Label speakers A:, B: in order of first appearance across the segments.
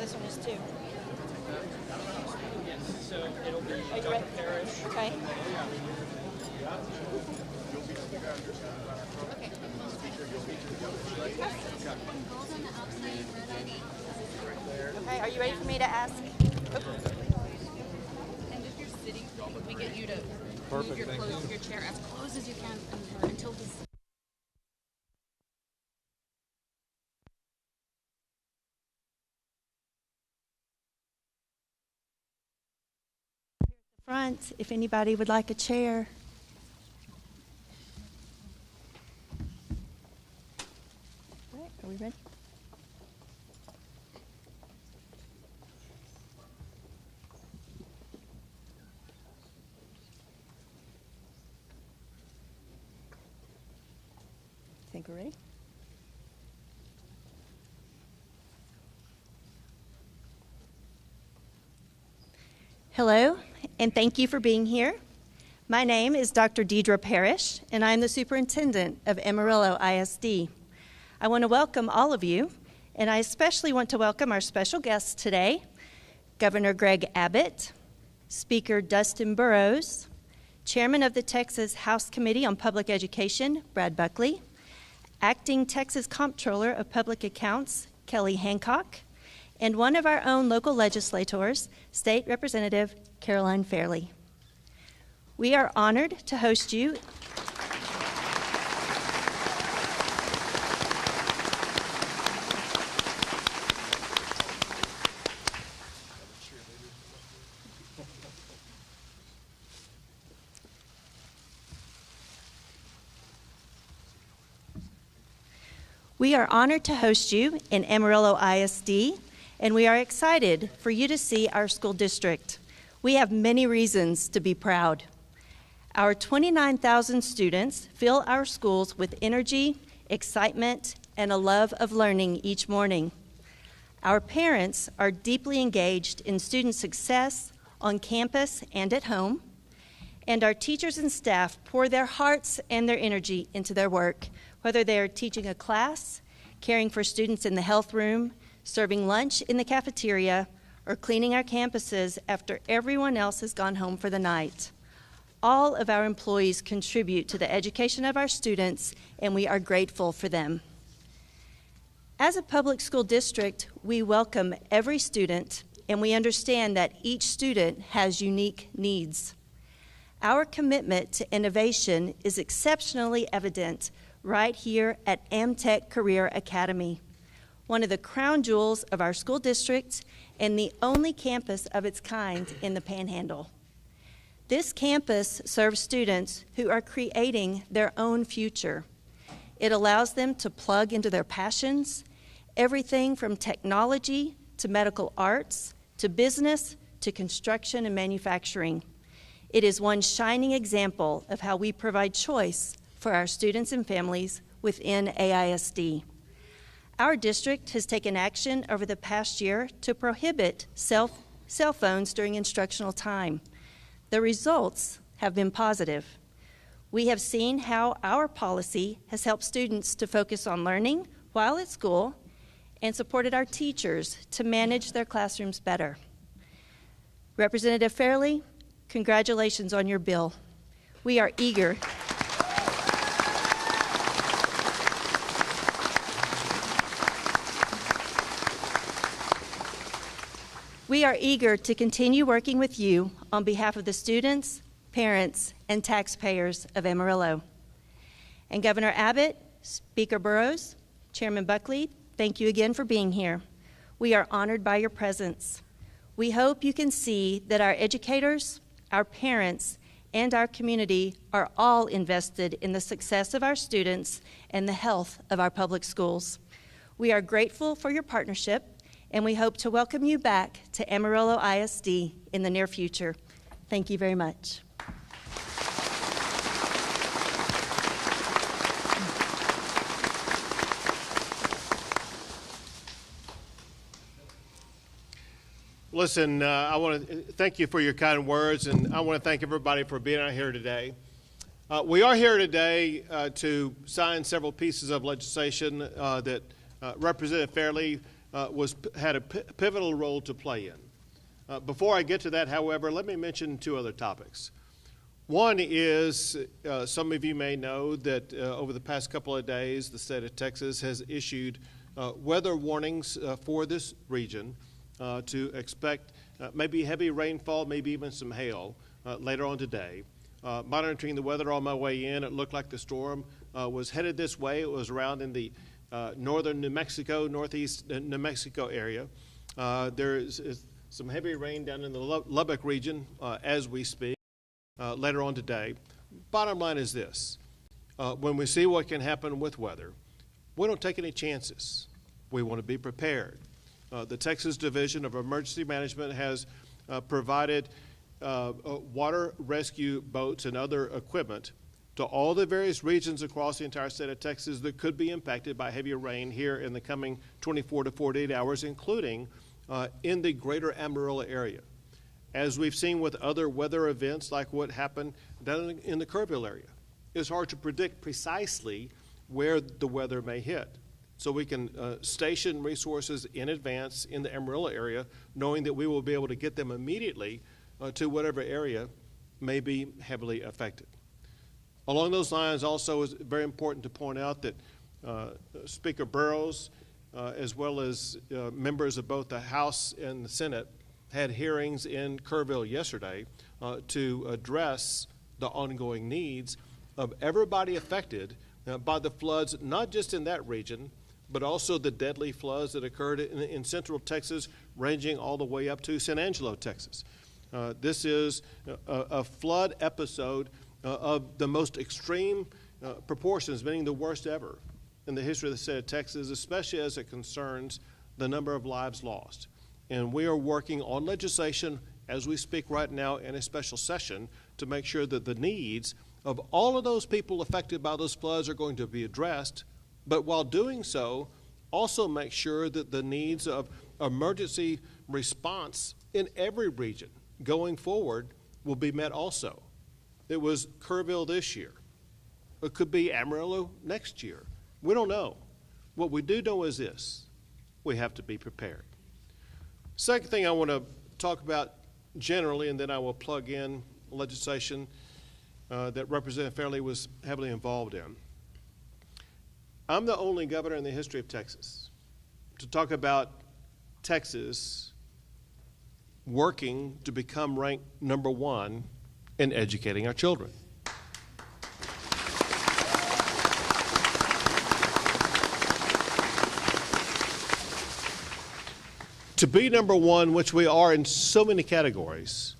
A: this one is too.
B: So it'll be
A: Are you
B: Dr.
A: ready?
B: Parrish.
A: Okay. Okay, are you ready for me to ask?
C: And if you're sitting, we get you to move your your chair as close as you can until this.
A: Front, if anybody would like a chair. All right, are we ready? Think we're ready? Hello, and thank you for being here. My name is Dr. Deidre Parrish, and I am the superintendent of Amarillo ISD. I want to welcome all of you, and I especially want to welcome our special guests today, Governor Greg Abbott, Speaker Dustin Burrows, Chairman of the Texas House Committee on Public Education, Brad Buckley, Acting Texas Comptroller of Public Accounts, Kelly Hancock, and one of our own local legislators, State Representative Caroline Fairley. We are honored to host you. We are honored to host you in Amarillo ISD, and we are excited for you to see our school district. We have many reasons to be proud. Our 29,000 students fill our schools with energy, excitement, and a love of learning each morning. Our parents are deeply engaged in student success on campus and at home, and our teachers and staff pour their hearts and their energy into their work, whether they are teaching a class, caring for students in the health room, serving lunch in the cafeteria, or cleaning our campuses after everyone else has gone home for the night. All of our employees contribute to the education of our students, and we are grateful for them. As a public school district, we welcome every student, and we understand that each student has unique needs. Our commitment to innovation is exceptionally evident right here at Amtech Career Academy, one of the crown jewels of our school district and the only campus of its kind in the Panhandle. This campus serves students who are creating their own future. It allows them to plug into their passions, everything from technology to medical arts to business to construction and manufacturing. It is one shining example of how we provide choice for our students and families within AISD. Our district has taken action over the past year to prohibit cell phones during instructional time. The results have been positive. We have seen how our policy has helped students to focus on learning while at school and supported our teachers to manage their classrooms better. Representative Fairley, congratulations on your bill. We are eager to continue working with you on behalf of the students, parents, and taxpayers of Amarillo. And Governor Abbott, Speaker Burrows, Chairman Buckley, thank you again for being here. We are honored by your presence. We hope you can see that our educators, our parents, and our community are all invested in the success of our students and the health of our public schools. We are grateful for your partnership, and we hope to welcome you back to Amarillo ISD in the near future. Thank you very much.
D: Listen, I want to thank you for your kind words, and I want to thank everybody for being out here today. We are here today to sign several pieces of legislation that Representative Fairley had a pivotal role to play in. Before I get to that, however, let me mention two other topics. One is, some of you may know that over the past couple of days, the state of Texas has issued weather warnings for this region to expect maybe heavy rainfall, maybe even some hail later on today. Monitoring the weather on my way in, it looked like the storm was headed this way. It was around in the northern New Mexico, northeast New Mexico area. There is some heavy rain down in the Lubbock region as we speak later on today. Bottom line is this. When we see what can happen with weather, we don't take any chances. We want to be prepared. The Texas Division of Emergency Management has provided water rescue boats and other equipment to all the various regions across the entire state of Texas that could be impacted by heavier rain here in the coming 24 to 48 hours, including in the greater Amarillo area. As we've seen with other weather events like what happened down in the Kerrville area, it's hard to predict precisely where the weather may hit. So we can station resources in advance in the Amarillo area, knowing that we will be able to get them immediately to whatever area may be heavily affected. Along those lines, also, it's very important to point out that Speaker Burrows, as well as members of both the House and the Senate, had hearings in Kerrville yesterday to address the ongoing needs of everybody affected by the floods, not just in that region, but also the deadly floods that occurred in central Texas, ranging all the way up to San Angelo, Texas. This is a flood episode of the most extreme proportions, meaning the worst ever in the history of the state of Texas, especially as it concerns the number of lives lost. And we are working on legislation as we speak right now in a special session to make sure that the needs of all of those people affected by those floods are going to be addressed, but while doing so, also make sure that the needs of emergency response in every region going forward will be met also. It was Kerrville this year. It could be Amarillo next year. We don't know. What we do know is this: we have to be prepared. Second thing I want to talk about generally, and then I will plug in legislation that Representative Fairley was heavily involved in. I'm the only governor in the history of Texas to talk about Texas working to become ranked #1 in educating our children. To be #1, which we are in so many categories,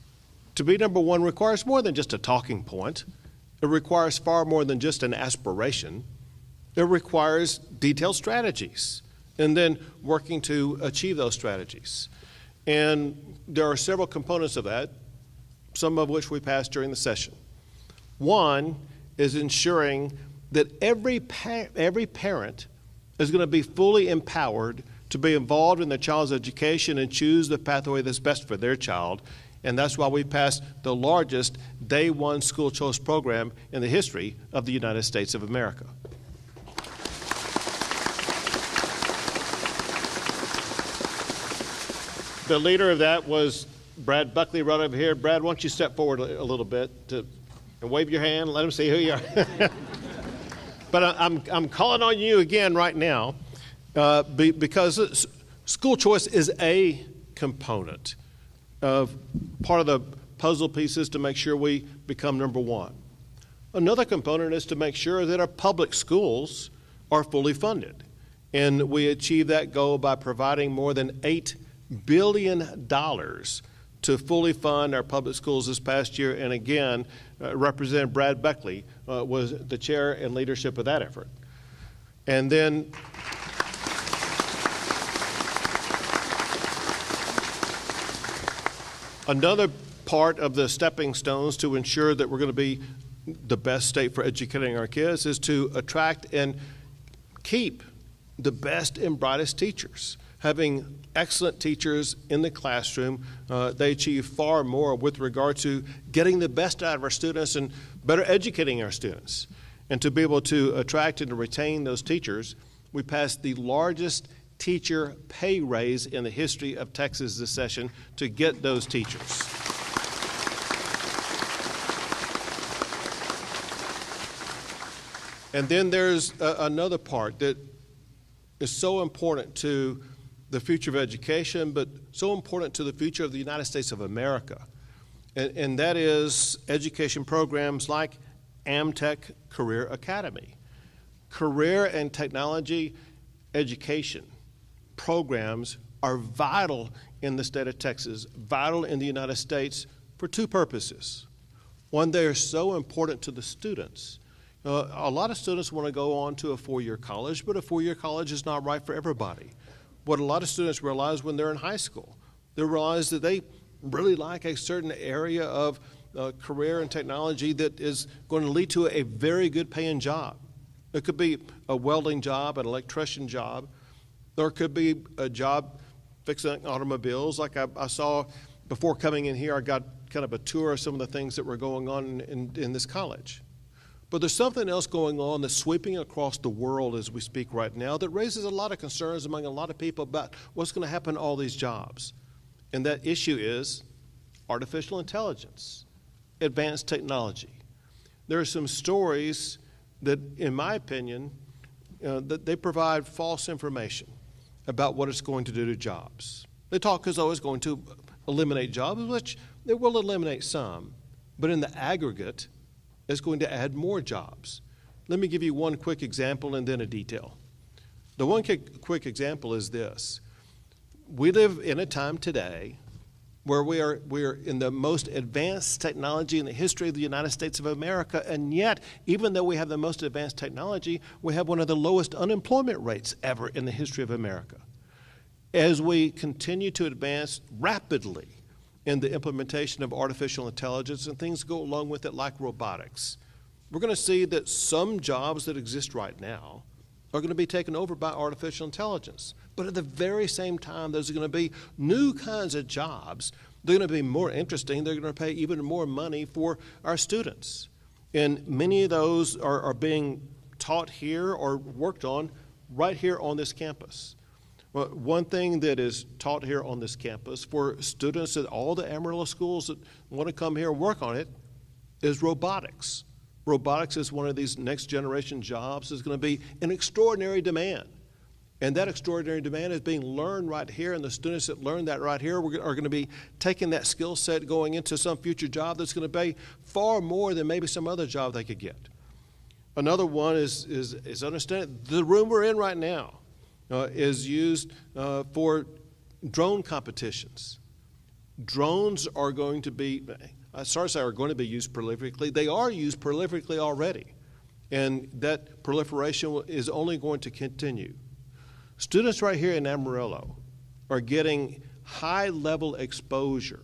D: to be #1 requires more than just a talking point. It requires far more than just an aspiration. It requires detailed strategies and then working to achieve those strategies. And there are several components of that, some of which we passed during the session. One is ensuring that every parent is going to be fully empowered to be involved in their child's education and choose the pathway that's best for their child. And that's why we passed the largest Day One school choice program in the history of the United States of America. The leader of that was Brad Buckley right over here. Brad, why don't you step forward a little bit and wave your hand, let them see who you are. But I'm calling on you again right now because school choice is a component of part of the puzzle pieces to make sure we become #1. Another component is to make sure that our public schools are fully funded. And we achieve that goal by providing more than $8 billion to fully fund our public schools this past year. And again, Representative Brad Buckley was the chair and leadership of that effort. And then another part of the stepping stones to ensure that we're going to be the best state for educating our kids is to attract and keep the best and brightest teachers. Having excellent teachers in the classroom, they achieve far more with regard to getting the best out of our students and better educating our students. And to be able to attract and to retain those teachers, we passed the largest teacher pay raise in the history of Texas this session to get those teachers. And then there's another part that is so important to the future of education, but so important to the future of the United States of America. And that is education programs like AmTech Career Academy. Career and technology education programs are vital in the state of Texas, vital in the United States for two purposes. One, they are so important to the students. A lot of students want to go on to a four-year college, but a four-year college is not right for everybody. What a lot of students realize when they're in high school, they realize that they really like a certain area of career and technology that is going to lead to a very good paying job. It could be a welding job, an electrician job, or it could be a job fixing automobiles. Like I saw before coming in here, I got kind of a tour of some of the things that were going on in this college. But there's something else going on that's sweeping across the world as we speak right now that raises a lot of concerns among a lot of people about what's going to happen to all these jobs. And that issue is artificial intelligence, advanced technology. There are some stories that, in my opinion, that they provide false information about what it's going to do to jobs. They talk as though it's going to eliminate jobs, which it will eliminate some, but in the aggregate, it's going to add more jobs. Let me give you one quick example and then a detail. The one quick example is this. We live in a time today where we are in the most advanced technology in the history of the United States of America, and yet, even though we have the most advanced technology, we have one of the lowest unemployment rates ever in the history of America. As we continue to advance rapidly in the implementation of artificial intelligence and things go along with it like robotics, we're going to see that some jobs that exist right now are going to be taken over by artificial intelligence. But at the very same time, there's going to be new kinds of jobs. They're going to be more interesting. They're going to pay even more money for our students. And many of those are being taught here or worked on right here on this campus. Well, one thing that is taught here on this campus for students at all the Amarillo schools that want to come here and work on it is robotics. Robotics is one of these next generation jobs that's going to be in extraordinary demand. And that extraordinary demand is being learned right here, and the students that learn that right here are going to be taking that skill set going into some future job that's going to pay far more than maybe some other job they could get. Another one is understand the room we're in right now is used for drone competitions. Drones are going to be, are going to be used prolifically. They are used prolifically already, and that proliferation is only going to continue. Students right here in Amarillo are getting high-level exposure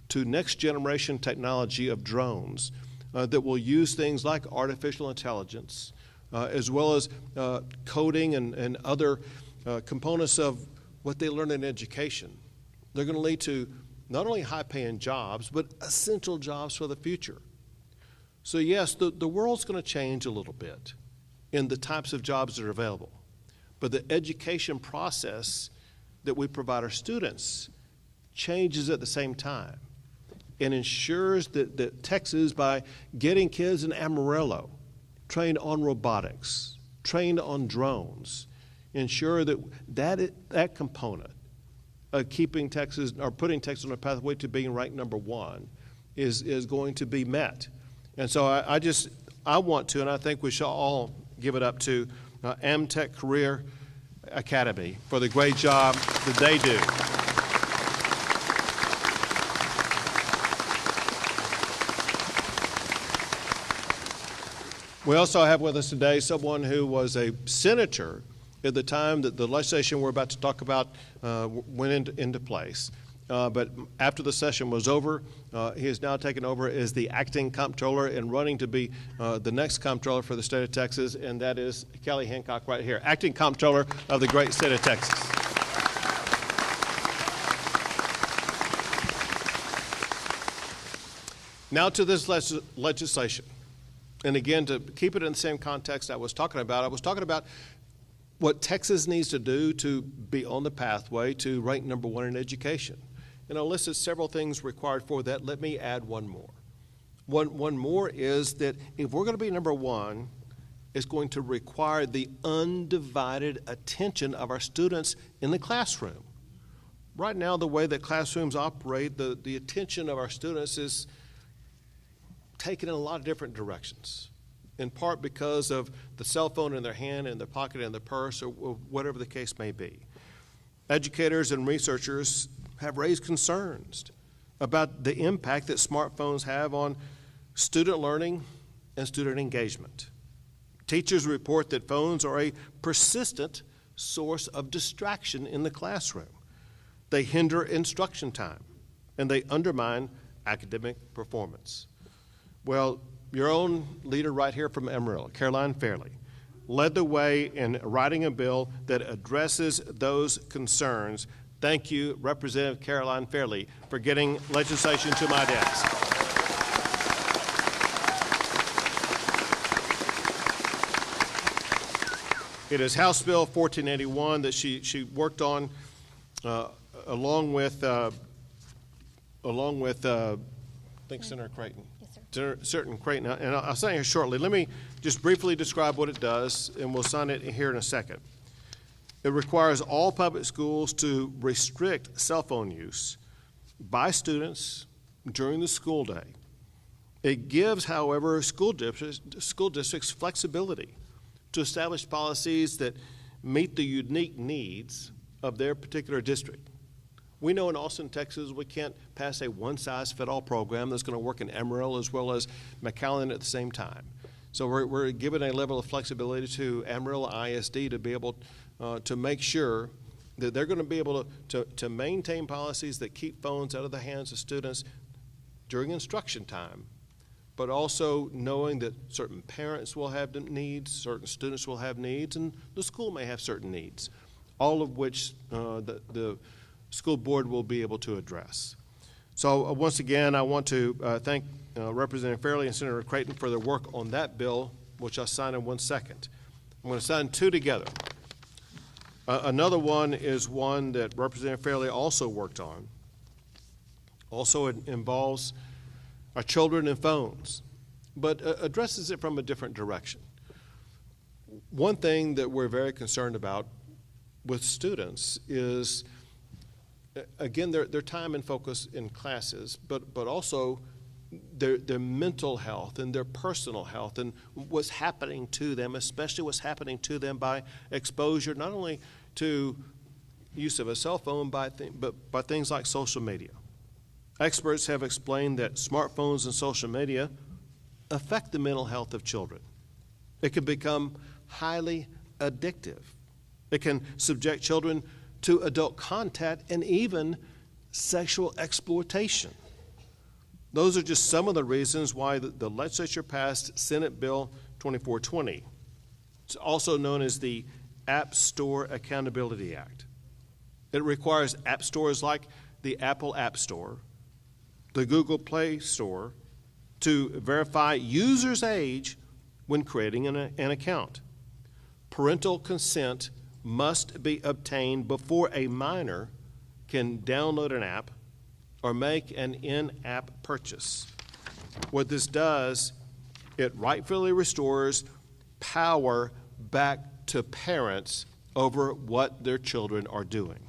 D: to next-generation technology of drones that will use things like artificial intelligence, as well as coding and other components of what they learn in education. They're going to lead to not only high-paying jobs, but essential jobs for the future. So yes, the world's going to change a little bit in the types of jobs that are available. But the education process that we provide our students changes at the same time and ensures that Texas, by getting kids in Amarillo trained on robotics, trained on drones, ensure that component of keeping Texas or putting Texas on a pathway to being ranked number one is going to be met. And so I want to, and I think we shall all give it up to AmTech Career Academy for the great job that they do. We also have with us today someone who was a senator at the time that the legislation we're about to talk about went into place. But after the session was over, he has now taken over as the acting comptroller and running to be the next comptroller for the state of Texas, and that is Kelly Hancock right here, acting comptroller of the great state of Texas. Now to this legislation. And again, to keep it in the same context I was talking about what Texas needs to do to be on the pathway to rank number one in education. And I listed several things required for that. Let me add one more. One more is that if we're going to be number one, it's going to require the undivided attention of our students in the classroom. Right now, the way that classrooms operate, the attention of our students is taken in a lot of different directions, in part because of the cell phone in their hand, in their pocket, in their purse, or whatever the case may be. Educators and researchers have raised concerns about the impact that smartphones have on student learning and student engagement. Teachers report that phones are a persistent source of distraction in the classroom. They hinder instruction time, and they undermine academic performance. Well, your own leader right here from Amarillo, Caroline Fairley, led the way in writing a bill that addresses those concerns. Thank you, Representative Caroline Fairley, for getting legislation to my desk. It is House Bill 1481 that she worked on along with I think Senator Creighton.
C: Yes, sir.
D: Senator Creighton, and I'll say here shortly. Let me just briefly describe what it does, and we'll sign it here in a second. It requires all public schools to restrict cell phone use by students during the school day. It gives, however, school districts flexibility to establish policies that meet the unique needs of their particular district. We know in Austin, Texas, we can't pass a one-size-fits-all program that's going to work in Amarillo as well as McAllen at the same time. So we're giving a level of flexibility to Amarillo ISD to be able to make sure that they're going to be able to maintain policies that keep phones out of the hands of students during instruction time, but also knowing that certain parents will have needs, certain students will have needs, and the school may have certain needs, all of which the school board will be able to address. So once again, I want to thank Representative Fairley and Senator Creighton for their work on that bill, which I'll sign in 1 second. I'm going to sign two together. Another one is one that Representative Fairley also worked on. Also, it involves our children and phones, but addresses it from a different direction. One thing that we're very concerned about with students is, again, their time and focus in classes, but also their mental health and their personal health and what's happening to them, especially what's happening to them by exposure, not only to use of a cell phone, but by things like social media. Experts have explained that smartphones and social media affect the mental health of children. It can become highly addictive. It can subject children to adult contact and even sexual exploitation. Those are just some of the reasons why the legislature passed Senate Bill 2420. It's also known as the App Store Accountability Act. It requires app stores like the Apple App Store, the Google Play Store, to verify users' age when creating an account. Parental consent must be obtained before a minor can download an app or make an in-app purchase. What this does, it rightfully restores power back to parents over what their children are doing.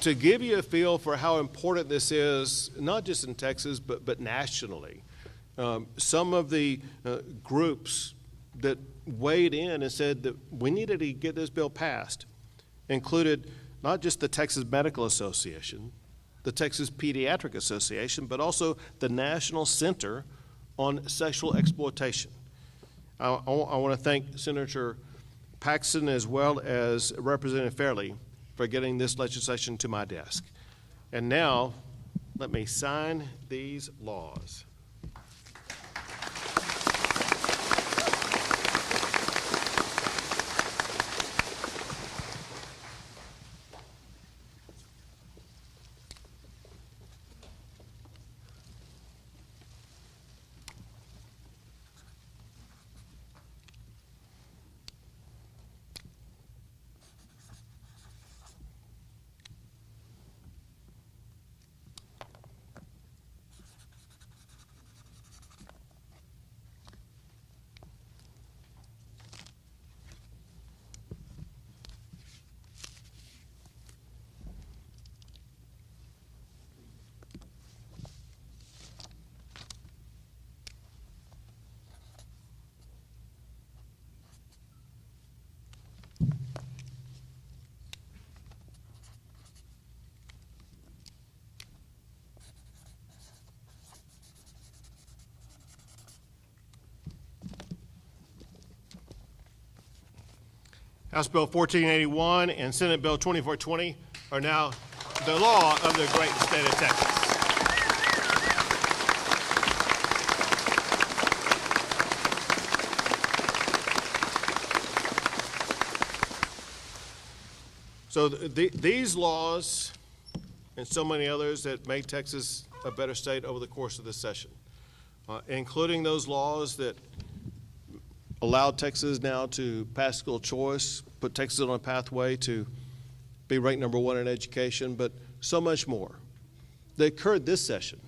D: To give you a feel for how important this is, not just in Texas, but nationally, some of the groups that weighed in and said that we needed to get this bill passed included not just the Texas Medical Association, the Texas Pediatric Association, but also the National Center on Sexual Exploitation. I want to thank Senator Paxton as well as Representative Fairley for getting this legislation to my desk. And now, let me sign these laws. House Bill 1481 and Senate Bill 2420 are now the law of the great state of Texas. So these laws and so many others that make Texas a better state over the course of this session, including those laws that allow Texas now to pass school choice, put Texas on a pathway to be ranked #1 in education, but so much more. They occurred this session,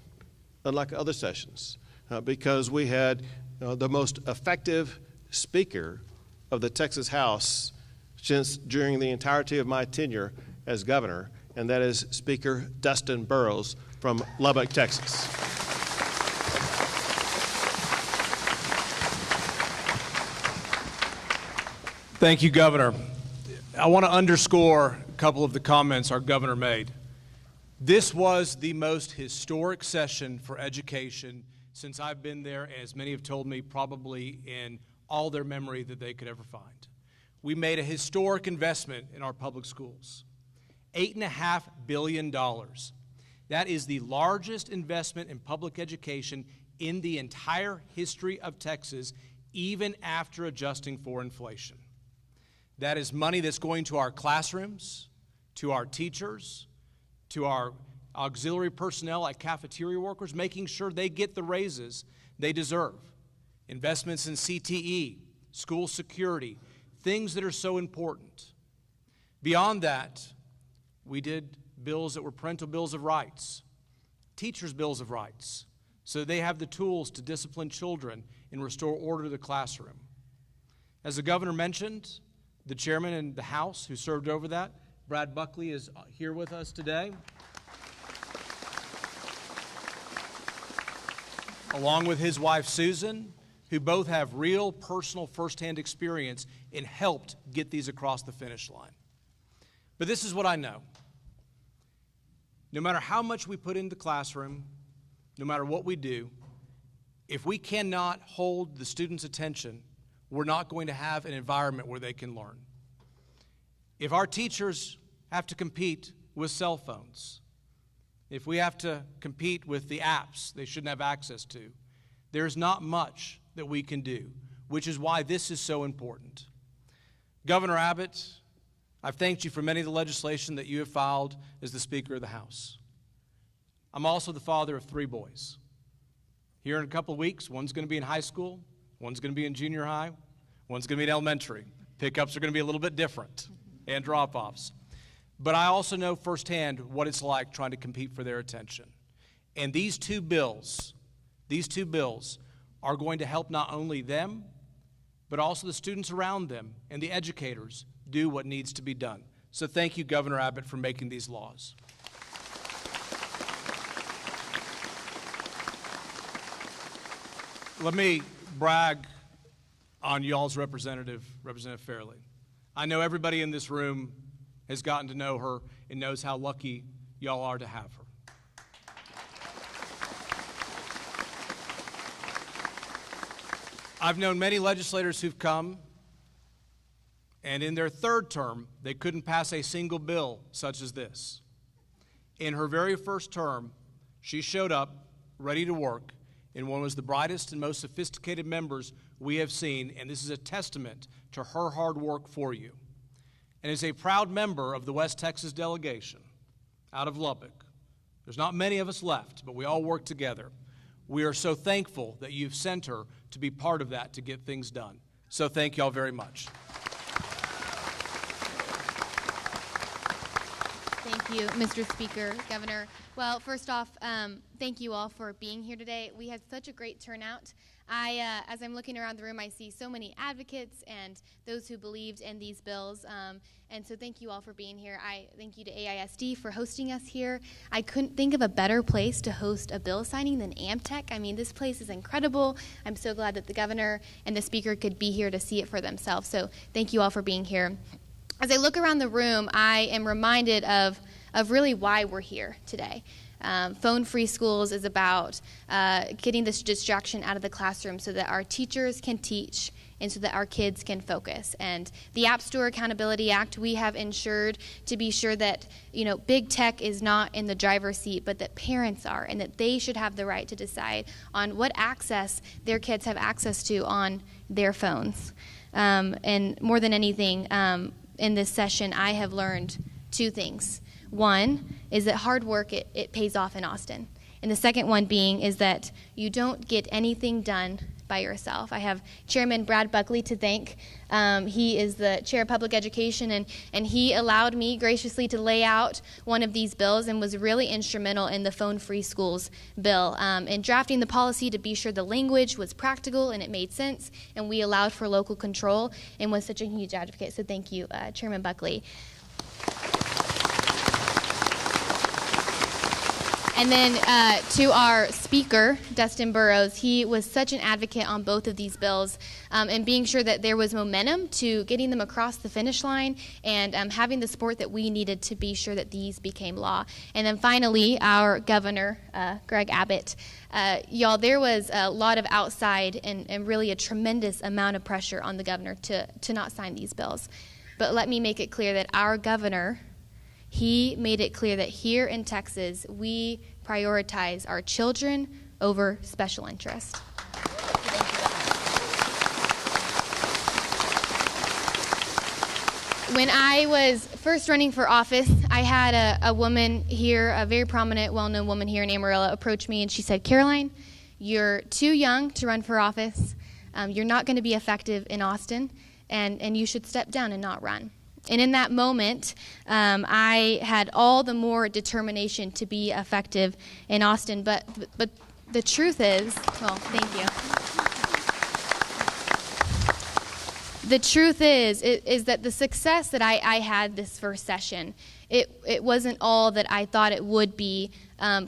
D: unlike other sessions, because we had the most effective speaker of the Texas House since during the entirety of my tenure as governor, and that is Speaker Dustin Burrows from Lubbock, Texas.
B: Thank you, Governor. I want to underscore a couple of the comments our governor made. This was the most historic session for education since I've been there, as many have told me, probably in all their memory that they could ever find. We made a historic investment in our public schools, $8.5 billion. That is the largest investment in public education in the entire history of Texas, even after adjusting for inflation. That is money that's going to our classrooms, to our teachers, to our auxiliary personnel like cafeteria workers, making sure they get the raises they deserve. Investments in CTE, school security, things that are so important. Beyond that, we did bills that were parental bills of rights, teachers' bills of rights, so they have the tools to discipline children and restore order to the classroom. As the governor mentioned, the chairman in the House who served over that, Brad Buckley, is here with us today. Along with his wife, Susan, who both have real personal firsthand experience and helped get these across the finish line. But this is what I know. No matter how much we put in the classroom, no matter what we do, if we cannot hold the students' attention, we're not going to have an environment where they can learn. If our teachers have to compete with cell phones, if we have to compete with the apps they shouldn't have access to, there's not much that we can do, which is why this is so important. Governor Abbott, I've thanked you for many of the legislation that you have filed as the Speaker of the House. I'm also the father of 3 boys. Here in a couple of weeks, one's going to be in high school, one's going to be in junior high, one's going to be in elementary. Pickups are going to be a little bit different, and drop-offs. But I also know firsthand what it's like trying to compete for their attention. And these two bills are going to help not only them, but also the students around them and the educators do what needs to be done. So thank you, Governor Abbott, for making these laws. Let me brag on y'all's Representative Fairley. I know everybody in this room has gotten to know her and knows how lucky y'all are to have her. I've known many legislators who've come, and in their 3rd term, they couldn't pass a single bill such as this. In her very first term, she showed up ready to work in one of the brightest and most sophisticated members we have seen, and this is a testament to her hard work for you. And as a proud member of the West Texas delegation out of Lubbock, there's not many of us left, but we all work together. We are so thankful that you've sent her to be part of that to get things done. So thank y'all very much.
C: Thank you, Mr. Speaker, Governor. Well, first off, thank you all for being here today. We had such a great turnout. As I'm looking around the room, I see so many advocates and those who believed in these bills. And so thank you all for being here. I thank you to AISD for hosting us here. I couldn't think of a better place to host a bill signing than Amtech. I mean, this place is incredible. I'm so glad that the governor and the speaker could be here to see it for themselves. So thank you all for being here. As I look around the room, I am reminded of really why we're here today. Phone-free schools is about getting this distraction out of the classroom so that our teachers can teach and so that our kids can focus. And the App Store Accountability Act, we have ensured to be sure that, big tech is not in the driver's seat, but that parents are, and that they should have the right to decide on what access their kids have access to on their phones. And more than anything, in this session, I have learned two things. One is that hard work, it pays off in Austin. And the second one being is that you don't get anything done by yourself. I have Chairman Brad Buckley to thank. He is the chair of public education, and he allowed me graciously to lay out one of these bills and was really instrumental in the phone-free schools bill, in drafting the policy to be sure the language was practical and it made sense, and we allowed for local control, and was such a huge advocate. So thank you, Chairman Buckley. And then to our speaker, Dustin Burrows, he was such an advocate on both of these bills, and being sure that there was momentum to getting them across the finish line, and having the support that we needed to be sure that these became law. And then finally, our governor, Greg Abbott. Y'all, there was a lot of outside and really a tremendous amount of pressure on the governor to not sign these bills. But let me make it clear that our governor, he made it clear that here in Texas, we prioritize our children over special interest. When I was first running for office, I had a woman here, a very prominent, well-known woman here in Amarillo, approach me, and she said, "Caroline, you're too young to run for office. You're not going to be effective in Austin, and you should step down and not run." And in that moment, I had all the more determination to be effective in Austin. But the truth is, well, thank you. The truth is that the success that I had this first session, it wasn't all that I thought it would be,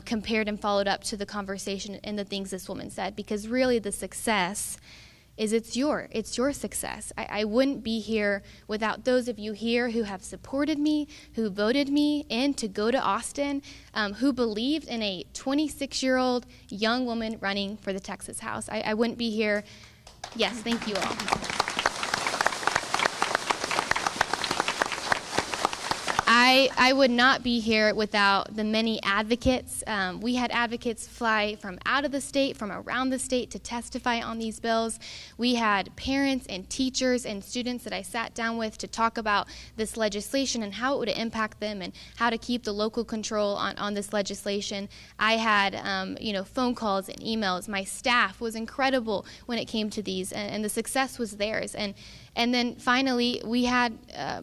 C: compared and followed up to the conversation and the things this woman said. Because really the success is it's your success. I wouldn't be here without those of you here who have supported me, who voted me in to go to Austin, who believed in a 26-year-old young woman running for the Texas House. I wouldn't be here. Yes, thank you all. I would not be here without the many advocates. We had advocates fly from out of the state, from around the state to testify on these bills. We had parents and teachers and students that I sat down with to talk about this legislation and how it would impact them and how to keep the local control on this legislation. I had phone calls and emails. My staff was incredible when it came to these, and the success was theirs. And then finally, we had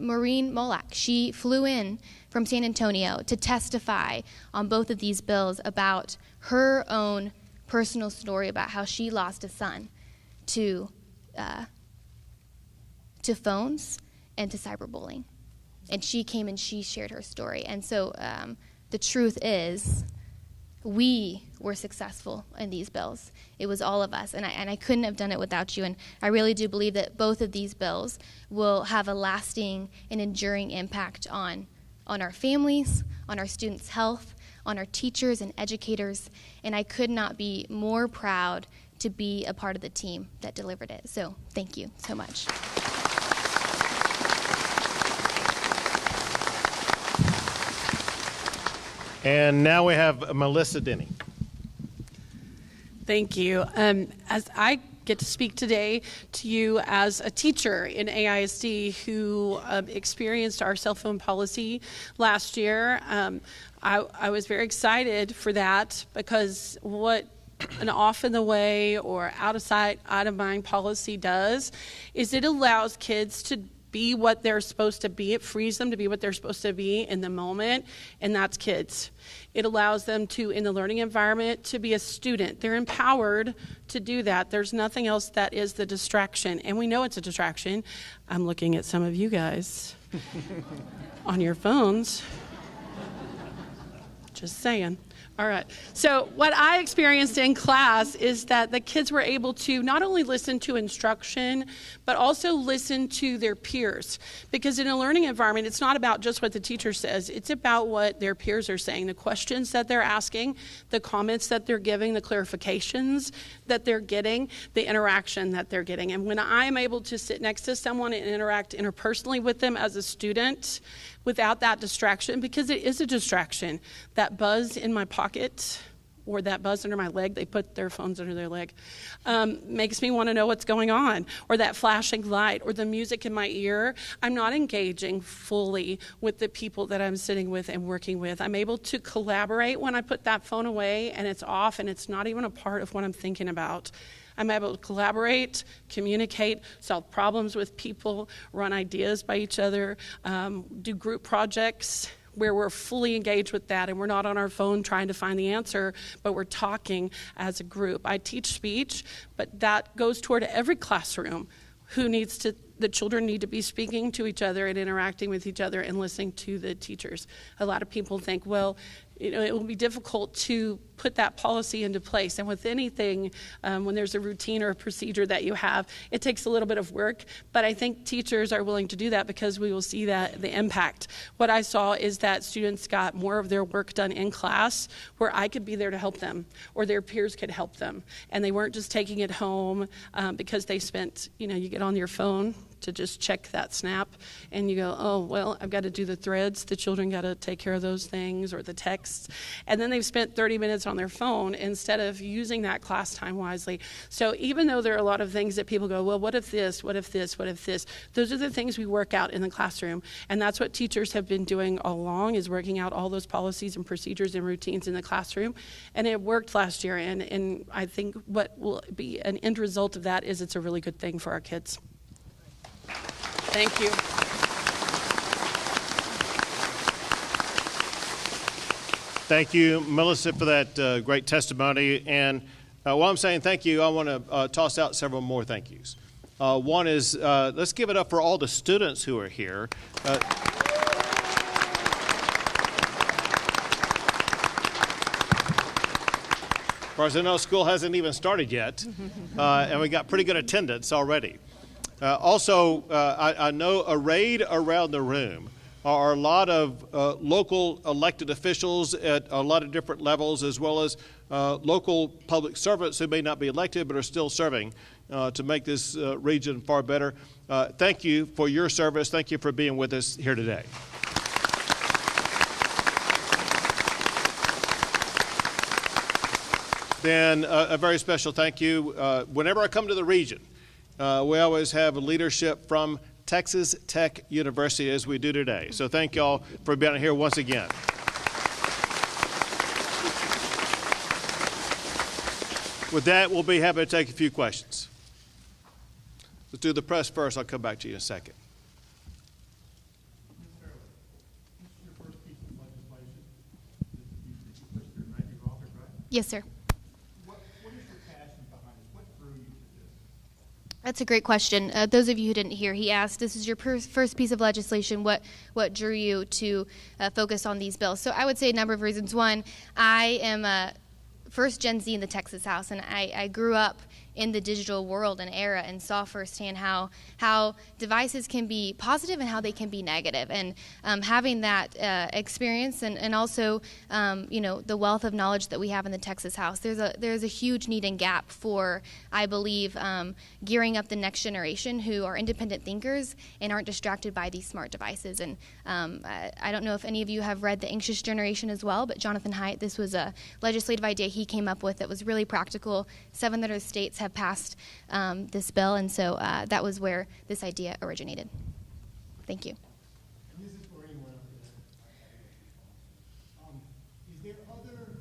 C: Maureen Molak. She flew in from San Antonio to testify on both of these bills about her own personal story about how she lost a son to phones and to cyberbullying. And she came and she shared her story. And so the truth is, we were successful in these bills. It was all of us, and I couldn't have done it without you. And I really do believe that both of these bills will have a lasting and enduring impact on our families, on our students' health, on our teachers and educators, and I could not be more proud to be a part of the team that delivered it. So thank you so much.
D: And now we have Melissa Denny.
E: Thank you. As I get to speak today to you as a teacher in AISD who experienced our cell phone policy last year, I was very excited for that, because what an off in the way or out of sight, out of mind policy does is it allows kids to be what they're supposed to be. It frees them to be what they're supposed to be in the moment, and that's kids. It allows them to, in the learning environment, to be a student. They're empowered to do that. There's nothing else that is the distraction, and we know it's a distraction. I'm looking at some of you guys on your phones. Just saying. All right. So what I experienced in class is that the kids were able to not only listen to instruction, but also listen to their peers. Because in a learning environment, it's not about just what the teacher says. It's about what their peers are saying, the questions that they're asking, the comments that they're giving, the clarifications that they're getting, the interaction that they're getting. And when I'm able to sit next to someone and interact interpersonally with them as a student, without that distraction, because it is a distraction, that buzz in my pocket or that buzz under my leg, they put their phones under their leg, makes me want to know what's going on, or that flashing light, or the music in my ear. I'm not engaging fully with the people that I'm sitting with and working with. I'm able to collaborate when I put that phone away and it's off and it's not even a part of what I'm thinking about. I'm able to collaborate, communicate, solve problems with people, run ideas by each other, do group projects where we're fully engaged with that and we're not on our phone trying to find the answer, but we're talking as a group. I teach speech, but that goes toward every classroom. The children need to be speaking to each other and interacting with each other and listening to the teachers. A lot of people think, well, it will be difficult to put that policy into place. And with anything, when there's a routine or a procedure that you have, it takes a little bit of work. But I think teachers are willing to do that because we will see that the impact. What I saw is that students got more of their work done in class where I could be there to help them or their peers could help them. And they weren't just taking it home because they spent, you get on your phone to just check that snap and you go, oh, well, I've got to do the threads. The children got to take care of those things or the texts. And then they've spent 30 minutes on their phone instead of using that class time wisely. So even though there are a lot of things that people go, well, what if this, what if this, what if this? Those are the things we work out in the classroom. And that's what teachers have been doing all along, is working out all those policies and procedures and routines in the classroom. And it worked last year. And I think what will be an end result of that is it's a really good thing for our kids. Thank you.
D: Thank you, Melissa, for that great testimony. And while I'm saying thank you, I want to toss out several more thank yous. One is, let's give it up for all the students who are here. Of course, I know school hasn't even started yet, and we got pretty good attendance already. Also, I know arrayed around the room are a lot of local elected officials at a lot of different levels, as well as local public servants who may not be elected but are still serving to make this region far better. Thank you for your service. Thank you for being with us here today. Then a very special thank you. Whenever I come to the region, we always have leadership from Texas Tech University, as we do today. So thank y'all for being here once again. With that, we'll be happy to take a few questions. Let's do the press first. I'll come back to you in a second.
C: Yes, sir. That's a great question. Those of you who didn't hear, he asked, this is your first piece of legislation. What drew you to focus on these bills? So I would say a number of reasons. One, I am first Gen Z in the Texas House, and I grew up in the digital world and era and saw firsthand how devices can be positive and how they can be negative. And having that experience and also the wealth of knowledge that we have in the Texas House, there's a huge need and gap for, I believe, gearing up the next generation who are independent thinkers and aren't distracted by these smart devices. And I don't know if any of you have read The Anxious Generation as well, but Jonathan Haidt, this was a legislative idea he came up with that was really practical. 7 other states have passed this bill, and so that was where this idea originated. Thank you.
F: And this is for anyone out there. Is there other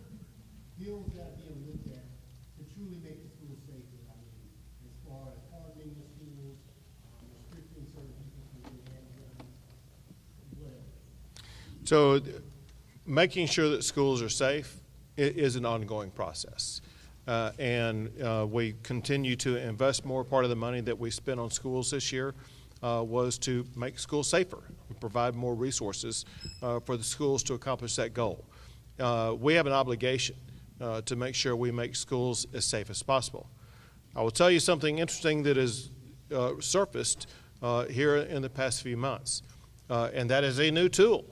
F: bills that are being looked at to truly make the schools safer? I mean, as far as hardening the schools, restricting certain people from getting handguns, whatever.
D: So making sure that schools are safe is an ongoing process. And we continue to invest more. Part of the money that we spent on schools this year was to make schools safer and provide more resources for the schools to accomplish that goal. we have an obligation to make sure we make schools as safe as possible. I will tell you something interesting that has surfaced here in the past few months, and that is a new tool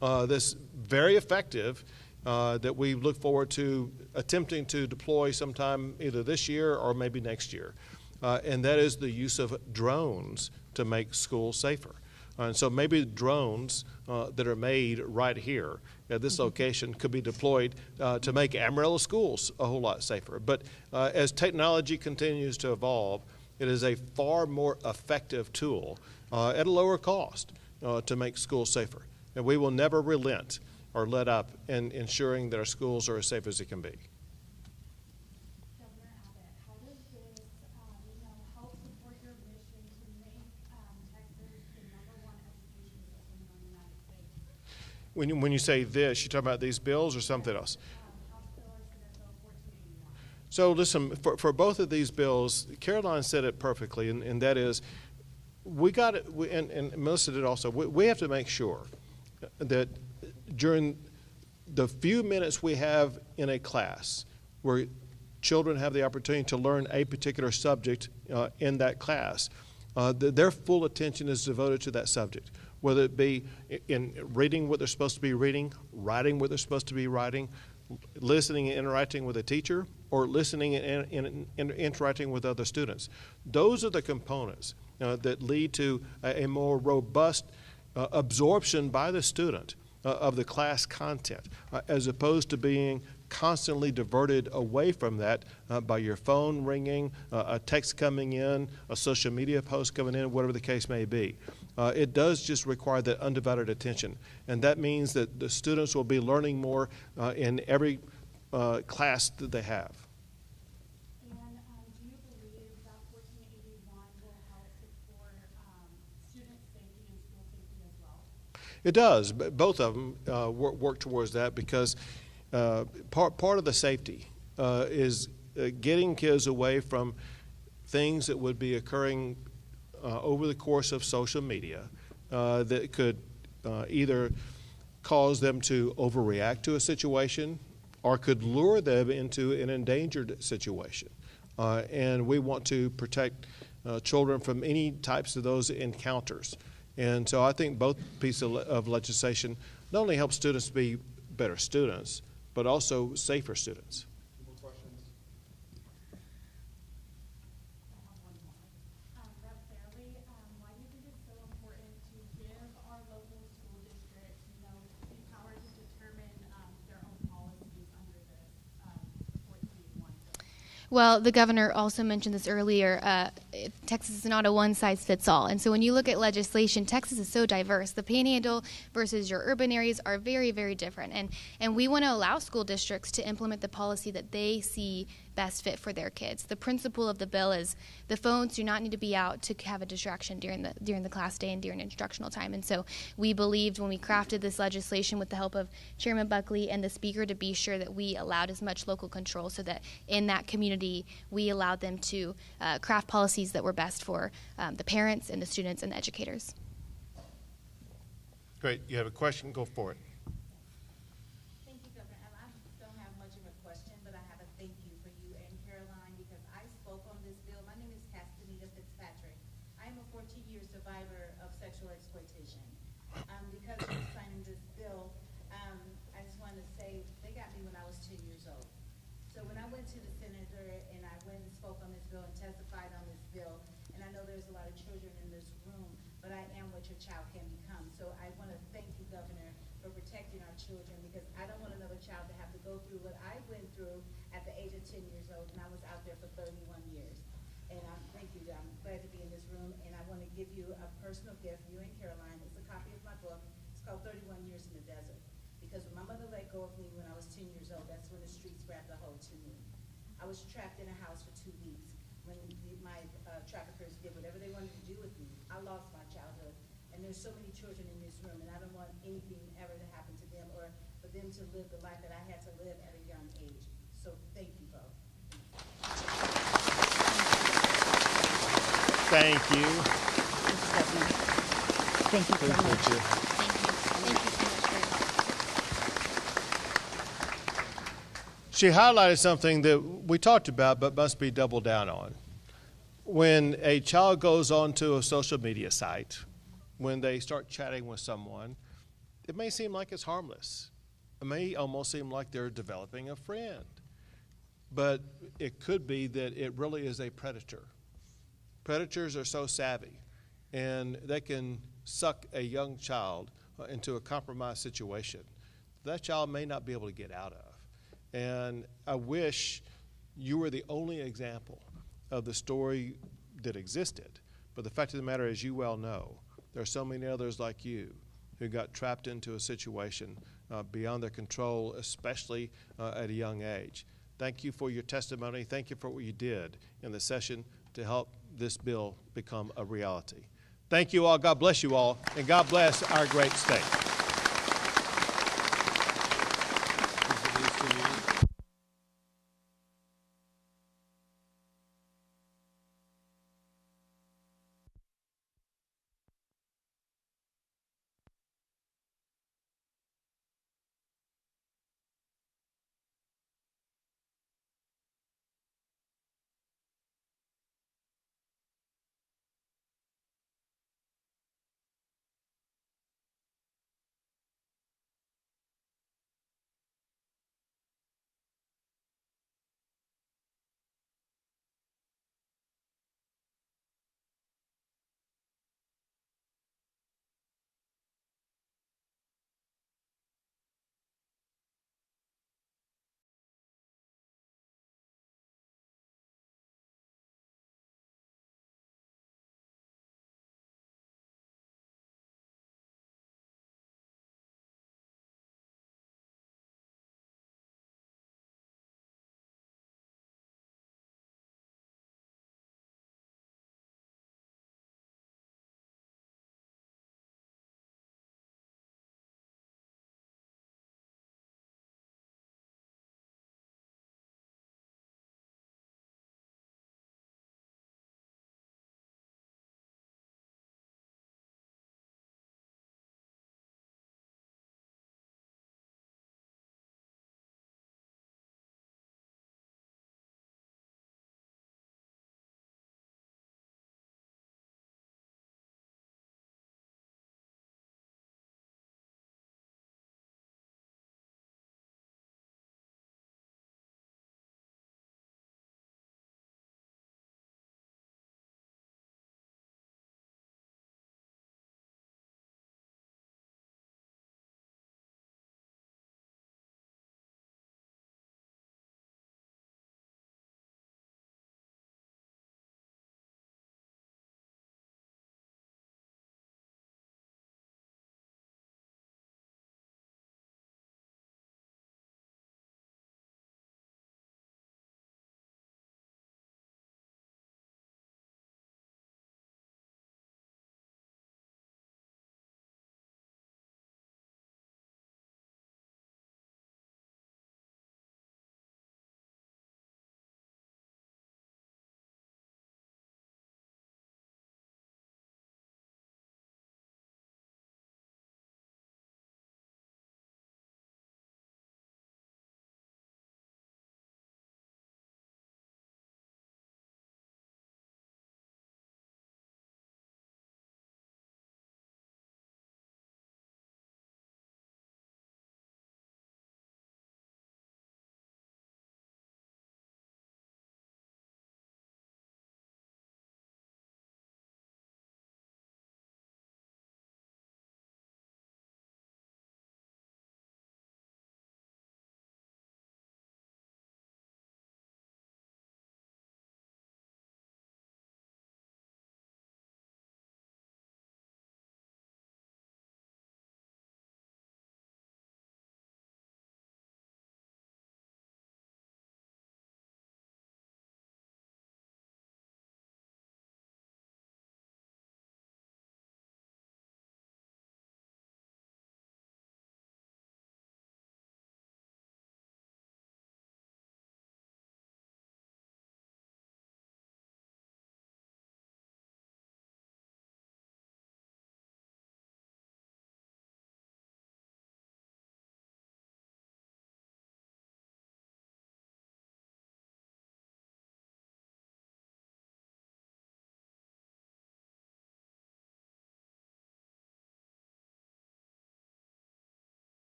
D: that's very effective that we look forward to attempting to deploy sometime either this year or maybe next year, and that is the use of drones to make schools safer. And so maybe drones that are made right here at this location could be deployed to make Amarillo schools a whole lot safer. But as technology continues to evolve, it is a far more effective tool at a lower cost to make schools safer. And we will never relent or let up in ensuring that our schools are as safe as they can be.
G: Governor Abbott, how does this, help support your mission to make Texas the #1 education system in the United States?
D: When you say this, you talking about these bills or something else?
G: House Bill or Senate Bill 1481?
D: So listen, for both of these bills, Caroline said it perfectly, and that is, we got it, and Melissa did also, we have to make sure that during the few minutes we have in a class where children have the opportunity to learn a particular subject in that class, their full attention is devoted to that subject, whether it be in reading what they're supposed to be reading, writing what they're supposed to be writing, listening and interacting with a teacher, or listening and interacting with other students. Those are the components that lead to a more robust absorption by the student of the class content, as opposed to being constantly diverted away from that by your phone ringing, a text coming in, a social media post coming in, whatever the case may be. It does just require that undivided attention, and that means that the students will be learning more in every class that they have.
G: And do you believe that 1481 will help support student safety and school safety as well?
D: It does. Both of them work towards that, because part of the safety is getting kids away from things that would be occurring over the course of social media that could either cause them to overreact to a situation or could lure them into an endangered situation. And we want to protect children from any types of those encounters. And so I think both pieces of legislation not only help students be better students, but also safer students.
F: More questions?
G: Rep. Fairley, why do you think it's so important to give our local school districts, the power to determine their own policies under this 1481 bill?
C: Well, the governor also mentioned this earlier. Texas is not a one-size-fits-all. And so when you look at legislation, Texas is so diverse. The Panhandle versus your urban areas are very, very different. And we want to allow school districts to implement the policy that they see best fit for their kids. The principle of the bill is the phones do not need to be out to have a distraction during the class day and during instructional time. And so we believed when we crafted this legislation with the help of Chairman Buckley and the Speaker to be sure that we allowed as much local control so that in that community we allowed them to craft policies that were best for the parents and the students and the educators.
D: Great. You have a question? Go for it.
H: Thank you, Governor. And I don't have much of a question, but I have a thank you for you and Caroline, because I spoke on this bill. My name is Castaneda Fitzpatrick. I am a 14-year survivor of sexual exploitation. Because of signing this bill, I just wanted to say they got me when I was 10 years old. So when I went to the senator and I went and spoke on this bill and testified on this bill, and I know there's a lot of children in this room, but I am what your child can become. So I want to thank you, Governor, for protecting our children, because I don't want another child to have to go through what I went through at the age of 10 years old, and I was out there for 31 years. And thank you. I'm glad to be in this room, and I want to give you a personal gift, you and Caroline. It's a copy of my book. It's called 31 Years in the Desert. Because when my mother let go of me when I was 10 years old, that's when the streets grabbed a hold to me. I was trapped in a house for 2 weeks when my traffickers did whatever they wanted to do with me. I lost my childhood, and there's so many children in this room, and I don't want anything ever to happen to them or for them to live the life that I had to live at a young age. So thank you both.
D: Thank you.
I: Thank you so much.
C: Thank you. Thank you so much, Greg.
D: She highlighted something that we talked about but must be doubled down on. When a child goes onto a social media site, when they start chatting with someone, it may seem like it's harmless. It may almost seem like they're developing a friend. But it could be that it really is a predator. Predators are so savvy, and they can suck a young child into a compromised situation that child may not be able to get out of. And I wish you were the only example of the story that existed. But the fact of the matter is, you well know, there are so many others like you who got trapped into a situation beyond their control, especially at a young age. Thank you for your testimony. Thank you for what you did in the session to help this bill become a reality. Thank you all. God bless you all. And God bless our great state.